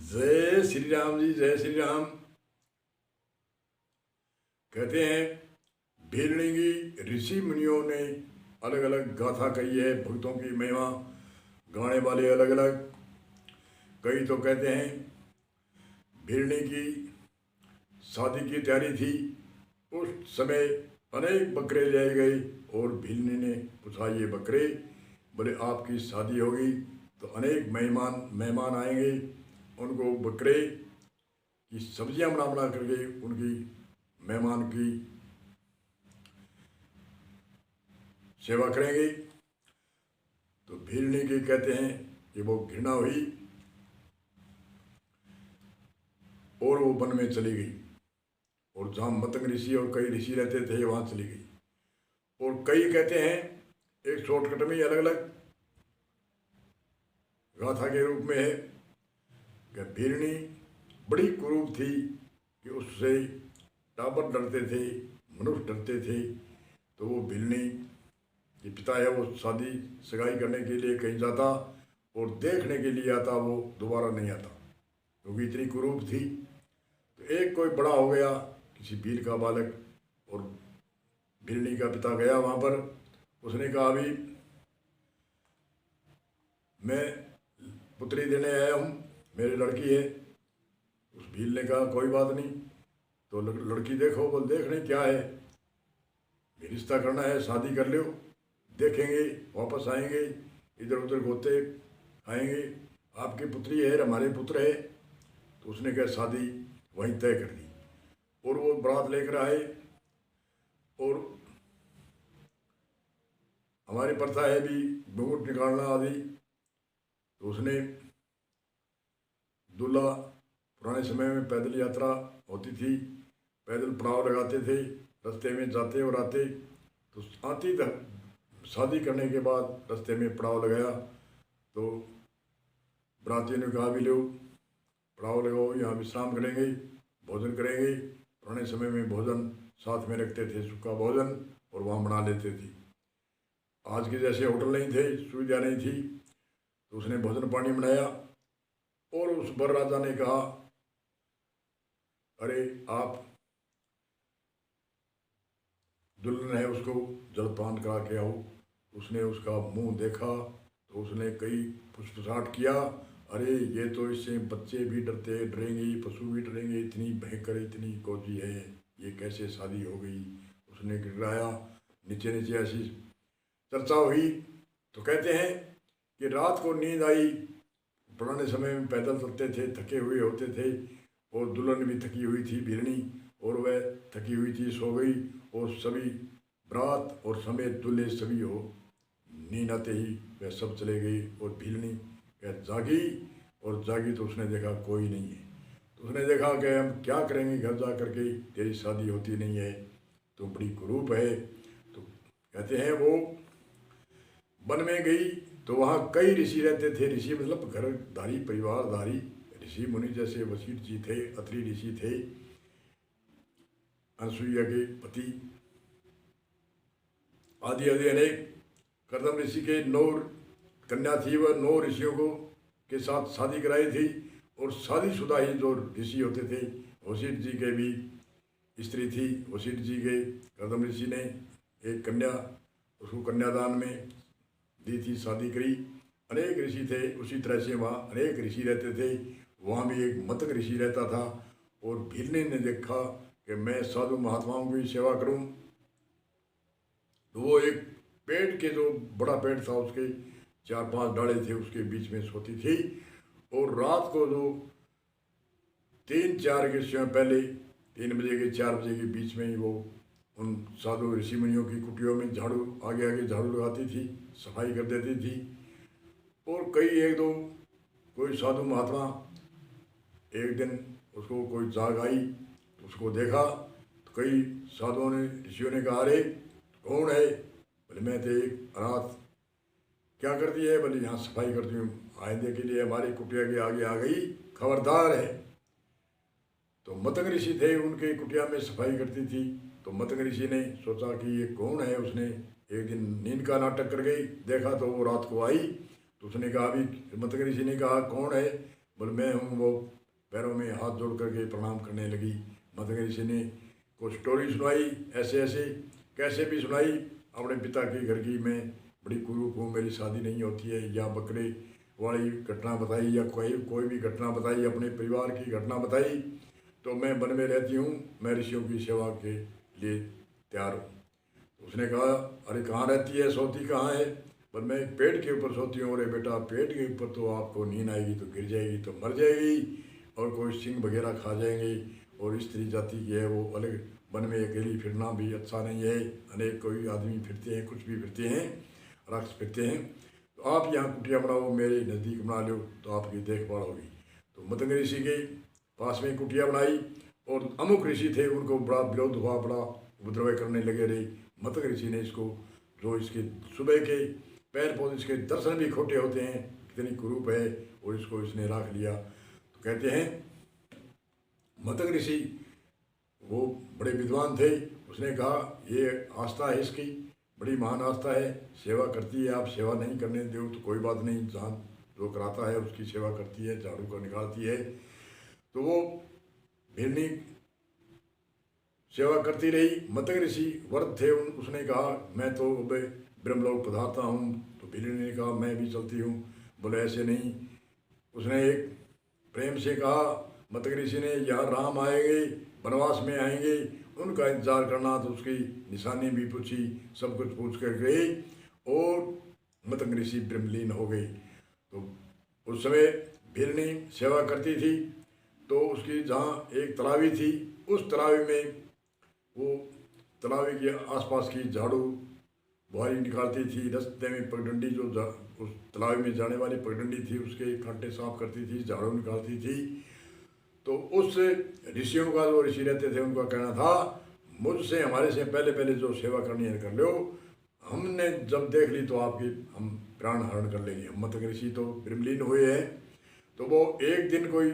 जय श्री राम जी, जय श्री राम। कहते हैं भीलनिंगी ऋषि मुनियों ने अलग अलग गाथा कही है, भक्तों की महिमा गाने वाले अलग अलग। कई तो कहते हैं भीलनी की शादी की तैयारी थी, उस समय अनेक बकरे ले गए और भीलनी ने पूछा ये बकरे, बोले आपकी शादी होगी तो अनेक मेहमान आएंगे, उनको बकरे की सब्जियां बना बना करके उनकी मेहमान की सेवा करेंगे। तो भीलनी के कहते हैं कि वो घृणा हुई और वो वन में चली गई, और जहाँ मतंग ऋषि और कई ऋषि रहते थे वहाँ चली गई। और कई कहते हैं एक शॉर्टकट में अलग अलग गाथा के रूप में है कि भीलनी बड़ी कुरूप थी कि उससे टाबर डरते थे, मनुष्य डरते थे। तो वो भीलनी के पिता है वो शादी सगाई करने के लिए कहीं जाता और देखने के लिए आता, वो दोबारा नहीं आता क्योंकि इतनी कुरूप थी। तो एक कोई बड़ा हो गया किसी भील का बालक, और भीलनी का पिता गया वहाँ पर। उसने कहा अभी मैं पुत्री देने आया हूँ, मेरी लड़की है। उस भील ने कहा कोई बात नहीं, तो लड़की देखो। बोल देखने क्या है, रिश्ता करना है, शादी कर लो, देखेंगे वापस आएंगे, इधर उधर गोते आएंगे, आपकी पुत्री है हमारे पुत्र है। तो उसने कहा शादी वहीं तय कर दी। और वो बारात लेकर आए, और हमारी प्रथा है भी घूंघट निकालना आदि। तो उसने दूल्हा, पुराने समय में पैदल यात्रा होती थी, पैदल पड़ाव लगाते थे, रास्ते में जाते और आते। तो आती शादी करने के बाद रास्ते में पड़ाव लगाया, तो बरातियों ने कहा भी लो पड़ाव लगाओ, यहाँ विश्राम करेंगे, भोजन करेंगे। पुराने समय में भोजन साथ में रखते थे, सूखा भोजन, और वहाँ बना लेते थे। आज के जैसे होटल नहीं थे, सुविधा नहीं थी। तो उसने भोजन पानी बनाया, और उस वर राजा ने कहा अरे आप दुल्हन है उसको जलपान करा के आओ। उसने उसका मुंह देखा तो उसने कई पुष्पसाट किया, अरे ये तो इससे बच्चे भी डरेंगे, पशु भी डरेंगे, इतनी भयंकर इतनी कोजी है, ये कैसे शादी हो गई। उसने गिराया, नीचे नीचे ऐसी चर्चा हुई। तो कहते हैं कि रात को नींद आई, पुराने समय में पैदल चलते थे, थके हुए होते थे, और दुल्हन भी थकी हुई थी भीलनी, और वह थकी हुई थी, सो गई। और सभी बरात और समेत दूल्हे सभी हो नींद आते ही वह सब चले गए, और भीलनी जागी, और जागी तो उसने देखा कोई नहीं है। तो उसने देखा कि हम क्या करेंगे घर जा करके, तेरी शादी होती नहीं है, तो बड़ी कुरूप है। तो कहते हैं वो वन में गई, तो वहाँ कई ऋषि रहते थे। ऋषि मतलब घरधारी, परिवारधारी ऋषि मुनि, जैसे वशिष्ठ जी थे, अत्रि ऋषि थे, अनसुईया के पति आदि आदि अनेक। कर्दम ऋषि के 9 कन्या थी, वह 9 ऋषियों को के साथ शादी कराई थी। और शादीशुदा ही जो ऋषि होते थे, वशिष्ठ जी के भी स्त्री थी। वशिष्ठ जी के कर्दम ऋषि ने एक कन्या उसको कन्यादान में दी थी, शादी करी। अनेक ऋषि थे, उसी तरह से वहाँ अनेक ऋषि रहते थे। वहाँ भी एक मतंग ऋषि रहता था। और भीलनी ने देखा कि मैं साधु महात्माओं की सेवा करूं, तो वो एक पेड़ के, जो बड़ा पेड़ था उसके 4-5 डाले थे, उसके बीच में सोती थी। और रात को जो 3-4 के समय पहले, 3 बजे के 4 बजे के बीच में ही वो उन साधु ऋषि मुनियों की कुटियों में झाड़ू आगे आगे झाड़ू लगाती थी, सफाई कर देती थी। और कई एक दो कोई साधु महात्मा एक दिन उसको कोई जाग आई, तो उसको देखा। तो कई साधुओं ने, ऋषियों ने कहा अरे कौन है। बोले मैं तो एक अनाथ। क्या करती है। बोले यहाँ सफाई करती हूँ, आइंदे के लिए हमारी कुटिया के आगे आ गई, खबरदार है। तो मतंग ऋषि थे, उनके कुटिया में सफाई करती थी। तो मतंग ऋषि ने सोचा कि ये कौन है। उसने एक दिन नींद का नाटक कर गई, देखा तो वो रात को आई। तो उसने कहा, अभी मतंग ऋषि ने कहा कौन है। बोले मैं हूँ वो पैरों में हाथ जोड़ करके प्रणाम करने लगी। मतंग ऋषि ने कुछ स्टोरी सुनाई, ऐसे ऐसे कैसे भी सुनाई अपने पिता के घर की। मैं बड़ी कुरूप हूँ, मेरी शादी नहीं होती है, या बकरे वाली घटना बताई, या कोई भी घटना बताई, अपने परिवार की घटना बताई। तो मैं वन में रहती हूँ, मैं ऋषियों की सेवा के लिए तैयार हूँ। उसने कहा, अरे कहाँ रहती है, सोती कहाँ है? पर मैं एक पेड़ के ऊपर सोती हूँ। अरे बेटा, पेड़ के ऊपर तो आपको नींद आएगी तो गिर जाएगी तो मर जाएगी, और कोई सिंह वगैरह खा जाएंगे। और स्त्री जाति की है वो, अलग वन में अकेली फिरना भी अच्छा नहीं है। अनेक कोई आदमी फिरते हैं, कुछ भी फिरते हैं, राक्षस फिरते हैं। तो आप यहाँ कुटिया बनाओ, मेरे नज़दीक बना लो तो आपकी देखभाल होगी। तो मतंग ऋषि के पास में कुटिया बनाई, और अमुक ऋषि थे, उनको बड़ा विरोध हुआ, बड़ा उपद्रव करने लगे। रहे मतंग ऋषि ने इसको, जो इसके सुबह के पैर पौधे, इसके दर्शन भी खोटे होते हैं, कितनी कुरूप है, और इसको इसने राख लिया। तो कहते हैं मतंग ऋषि वो बड़े विद्वान थे। उसने कहा, ये आस्था है इसकी, बड़ी महान आस्था है, सेवा करती है। आप सेवा नहीं करने दो तो कोई बात नहीं, जहाँ जो कराता है उसकी सेवा करती है, झाड़ू का निकालती है। तो वो भिरनी सेवा करती रही। मतंग ऋषि व्रत थे, उसने कहा, मैं तो अब ब्रह्मलोक पधारता हूँ। तो भिरनी ने कहा, मैं भी चलती हूँ। बोले ऐसे नहीं। उसने एक प्रेम से कहा, मतंग ऋषि ने, यहाँ राम आएंगे, वनवास में आएंगे, उनका इंतजार करना। तो उसकी निशानी भी पूछी, सब कुछ पूछ कर गए, और मतंग ऋषि ब्रह्मलीन हो गई। तो उस समय भिरनी सेवा करती थी। तो उसकी जहाँ एक तलावी थी, उस तलावी में वो तलावी के आसपास की झाड़ू बुहारी निकालती थी। रास्ते में पगडंडी, जो उस तलावी में जाने वाली पगडंडी थी, उसके कांटे साफ करती थी, झाड़ू निकालती थी। तो उस ऋषियों का, जो ऋषि रहते थे, उनका कहना था, मुझसे, हमारे से पहले पहले जो सेवा करनी है कर लो, हमने जब देख ली तो आपकी हम प्राण हरण कर लेंगे। मतंग ऋषि तो ब्रह्मलीन हुए हैं। तो वो एक दिन कोई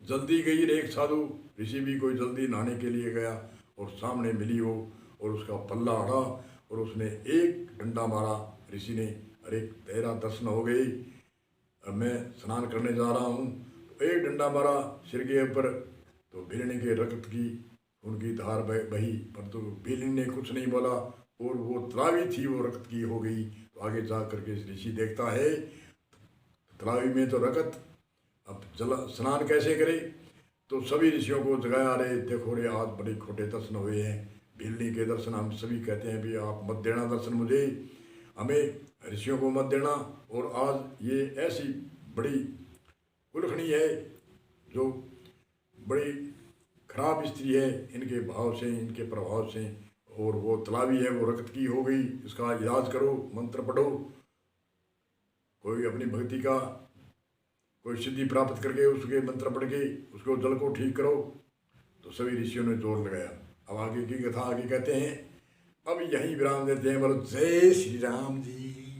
जल्दी गई, एक साधु ऋषि भी कोई जल्दी नहाने के लिए गया, और सामने मिली वो, और उसका पल्ला अड़ा, और उसने एक डंडा मारा। ऋषि ने, अरे तेरा दर्शन हो गई, अब मैं स्नान करने जा रहा हूँ। तो एक डंडा मारा सिर के ऊपर, तो भिरनी के रक्त की उनकी धार बही, परंतु भिरनी ने कुछ नहीं बोला, और वो तलावी थी वो रक्त की हो गई। तो आगे जा करके ऋषि देखता है, तलावी में तो रक्त, अब जल स्नान कैसे करे? तो सभी ऋषियों को जगाया, अरे देखो रे, आज बड़े खोटे दर्शन हुए हैं, भिरनी के दर्शन। हम सभी कहते हैं भी आप मत देना दर्शन मुझे, हमें ऋषियों को मत देना। और आज ये ऐसी बड़ी उल्खनी है, जो बड़ी खराब स्त्री है, इनके भाव से, इनके प्रभाव से, और वो तलावी है वो रक्त की हो गई, इसका इलाज करो, मंत्र पढ़ो, कोई अपनी भक्ति का कोई सिद्धि प्राप्त करके उसके मंत्र पढ़ के उसको जल को ठीक करो। तो सभी ऋषियों ने जोर लगाया। अब आगे की कथा आगे कहते हैं, अब यही विराम देते हैं। बोलो जय श्री राम जी।